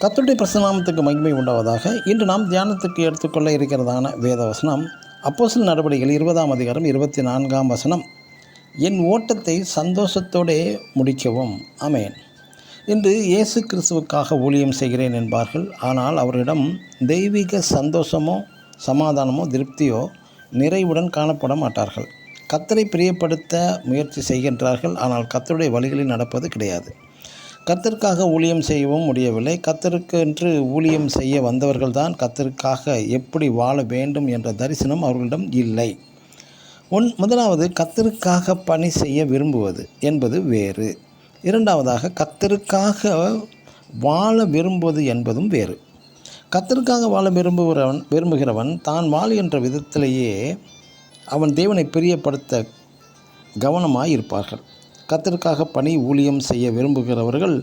கர்த்தருடைய பிரசன்னாமத்துக்கு மகிமை உண்டாவதாக. இன்று நாம் தியானத்துக்கு எடுத்துக்கொள்ள இருக்கிறதான வேதவசனம் அப்போஸ்தலர் நடவடிக்கைகள் 20ஆம் அதிகாரம் 24ஆம் வசனம். என் ஓட்டத்தை சந்தோஷத்தோடே முடிக்கவும். ஆமென். இன்று இயேசு கிறிஸ்துவுக்காக ஊழியம் செய்கிறேன் என்பார்கள். ஆனால் அவரிடம் தெய்வீக சந்தோஷமோ சமாதானமோ திருப்தியோ நிறைவுடன் காணப்பட மாட்டார்கள். கர்த்தரை பிரியப்படுத்த முயற்சி செய்கின்றார்கள். ஆனால் கர்த்தருடைய வழிகளில் நடப்பது கிடையாது. கர்த்தருக்காக ஊழியம் செய்யவும் முடியவில்லை. கர்த்தருக்கு என்று ஊழியம் செய்ய வந்தவர்கள்தான் கர்த்தருக்காக எப்படி வாழ வேண்டும் என்ற தரிசனம் அவர்களிடம் இல்லை. முதலாவது, கர்த்தருக்காக பணி செய்ய விரும்புவது என்பது வேறு. இரண்டாவதாக, கர்த்தருக்காக வாழ விரும்புவது என்பதும் வேறு. கர்த்தருக்காக வாழ விரும்புகிறவன் தான் வாழ்கின்ற விதத்திலேயே அவன் தேவனை பிரியப்படுத்த கவனமாக இருப்பார்கள். கர்த்தருக்காக பணி ஊழியம் செய்ய விரும்புகிறவர்கள்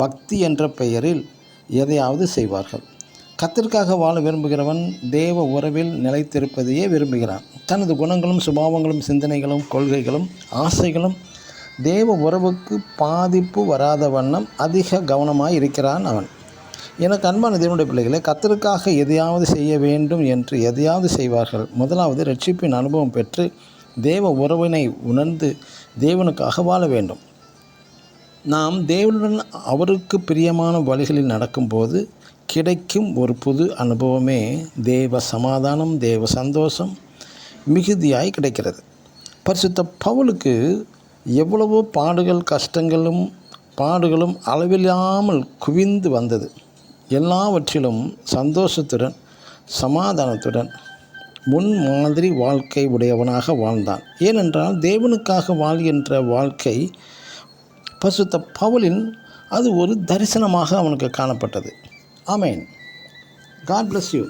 பக்தி என்ற பெயரில் எதையாவது செய்வார்கள். கர்த்தருக்காக வாழ விரும்புகிறவன் தேவ உறவில் நிலைத்திருப்பதையே விரும்புகிறான். தனது குணங்களும் சுபாவங்களும் சிந்தனைகளும் கொள்கைகளும் ஆசைகளும் தேவ உறவுக்கு பாதிப்பு வராத வண்ணம் அதிக கவனமாக இருக்கிறான் அவன். எனக்கு அன்பான தேவனுடைய பிள்ளைகளை, கர்த்தருக்காக எதையாவது செய்ய வேண்டும் என்று எதையாவது செய்வார்கள். முதலாவது, ரட்சிப்பின் அனுபவம் பெற்று தேவ உறவினை உணர்ந்து தேவனுக்காக வாழ வேண்டும். நாம் தேவனுடன் அவருக்கு பிரியமான வழிகளில் நடக்கும்போது கிடைக்கும் ஒரு புது அனுபவமே தேவ சமாதானம், தேவ சந்தோஷம் மிகுதியாய் கிடைக்கிறது. பரிசுத்த பவுலுக்கு எவ்வளவோ பாடுகளும் அளவில்லாமல் குவிந்து வந்தது. எல்லாவற்றிலும் சந்தோஷத்துடன் சமாதானத்துடன் முன்மாதிரி வாழ்க்கை உடையவனாக வாழ்ந்தான். ஏனென்றால் தேவனுக்காக வாழ்கின்ற வாழ்க்கை பரிசுத்த பவுலின் அது ஒரு தரிசனமாக அவனுக்கு காணப்பட்டது. ஆமென். God bless you.